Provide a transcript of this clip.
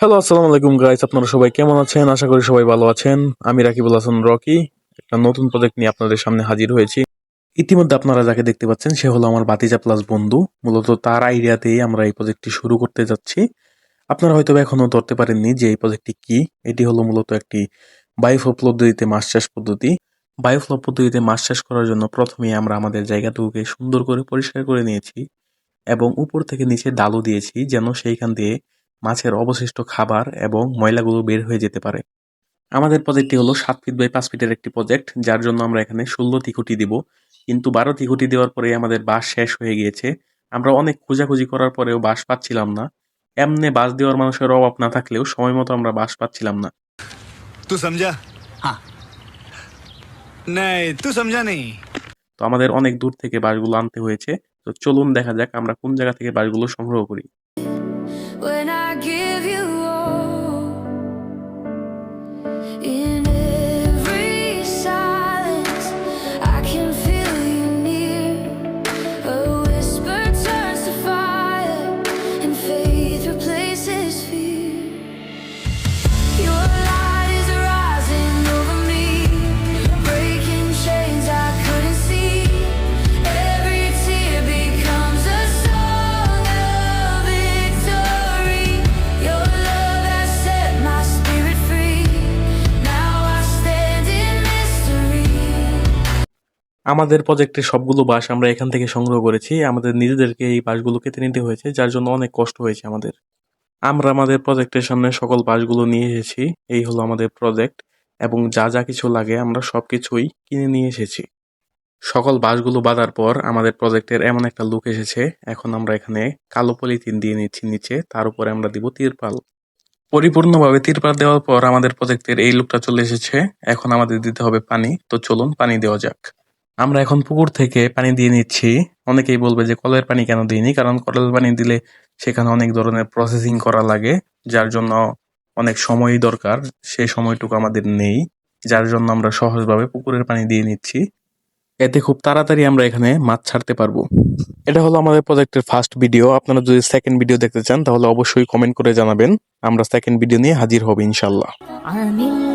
Hello, আসসালামু আলাইকুম guys. আপনারা সবাই কেমন আছেন? আশা করি সবাই ভালো আছেন। আমি রাকিবুল হাসান রকি একটা নতুন প্রজেক্ট নিয়ে আপনাদের সামনে হাজির হয়েছি। ইতিমধ্যে আপনারা যাকে দেখতে পাচ্ছেন সে হলো আমার ভাতিজা প্লাস বন্ধু। মূলত তার আইডিয়াতেই আমরা এই প্রজেক্টটি শুরু করতে যাচ্ছি। আপনারা হয়তো এখনো ধরতে পারেননি যে এই প্রজেক্টটি কি। এটি হলো মূলত একটি বায়োফ্লো পদ্ধতিতে মাছ চাষ পদ্ধতি। বায়োফ্লো পদ্ধতিতে মাছ চাষ করার জন্য প্রথমেই আমরা আমাদের জায়গাটুকুকে সুন্দর করে পরিষ্কার করে নিয়েছি এবং উপর থেকে নিচে ডালও দিয়েছি যেন সেইখান দিয়ে মাছের অবশিষ্ট খাবার এবং ময়লাগুলো বের হয়ে যেতে পারে। আমাদের প্রজেক্টটি হলো 7 ফিট বাই 5 ফিটের একটি প্রজেক্ট, যার জন্য আমরা এখানে 16টি খুঁটি দিব। কিন্তু 12টি খুঁটি দেওয়ার পরে আমাদের বাঁশ শেষ হয়ে গিয়েছে। আমরা অনেক খোঁজাখুঁজি করার পরেও বাঁশ পাচ্ছিলাম না। এমনি বাঁশ দেওয়ার মানুষের অভাব না থাকলেও সময় মতো আমরা বাঁশ পাচ্ছিলাম না। तू समझा? हाँ। नहीं, तू समझा नहीं। তো আমাদের অনেক দূর থেকে বাঁশগুলো আনতে হয়েছে। তো চলুন দেখা যাক আমরা কোন জায়গা থেকে বাঁশগুলো সংগ্রহ করি। When I give you all, in every silence, I can feel you near. A whisper turns to fire, and faith replaces fear. Your light is rising over me, breaking chains I couldn't see. Every tear becomes a song of victory. Your love has set my spirit free. Now I stand in mystery. আমাদের প্রজেক্টের সবগুলো বাঁশ আমরা এখান থেকে সংগ্রহ করেছি। আমাদের নিজেদেরকে এই বাঁশগুলো কেটে নিতে হয়েছে, যার জন্য অনেক কষ্ট হয়েছে আমাদের। আমরা আমাদের প্রজেক্টের সামনে সকল বাঁশগুলো নিয়ে এসেছি। এই হলো আমাদের প্রজেক্ট এবং যা যা কিছু লাগে আমরা সবকিছুই কিনে নিয়ে এসেছি। সকল বাঁশগুলো বাঁধার পর আমাদের প্রজেক্টের এমন একটা লুক এসেছে। এখন আমরা এখানে কালো পলিথিন দিয়ে নিচ্ছি নিচে, তার উপরে আমরা দিব তিরপাল। পরিপূর্ণভাবে তিরপাল দেওয়ার পর আমাদের প্রজেক্টের এই লুকটা চলে এসেছে। এখন আমাদের দিতে হবে পানি। তো চলুন পানি দেওয়া যাক। আমরা এখন পুকুর থেকে পানি দিয়ে নিচ্ছি। অনেকেই বলবে যে কলের পানি কেন দিইনি, কারণ কলের পানি দিলে সেখানে অনেক ধরনের প্রসেসিং করা লাগে, যার জন্য অনেক সময়ই দরকার। সেই সময়টুকু আমাদের নেই, যার জন্য আমরা সহজভাবে পুকুরের পানি দিয়ে নিচ্ছি। এতে খুব তাড়াতাড়ি আমরা এখানে মাছ ছাড়তে পারবো। এটা হলো আমাদের প্রজেক্টের ফার্স্ট ভিডিও। আপনারা যদি সেকেন্ড ভিডিও দেখতে চান তাহলে অবশ্যই কমেন্ট করে জানাবেন। আমরা সেকেন্ড ভিডিও নিয়ে হাজির হব ইনশাল্লাহ। I'm in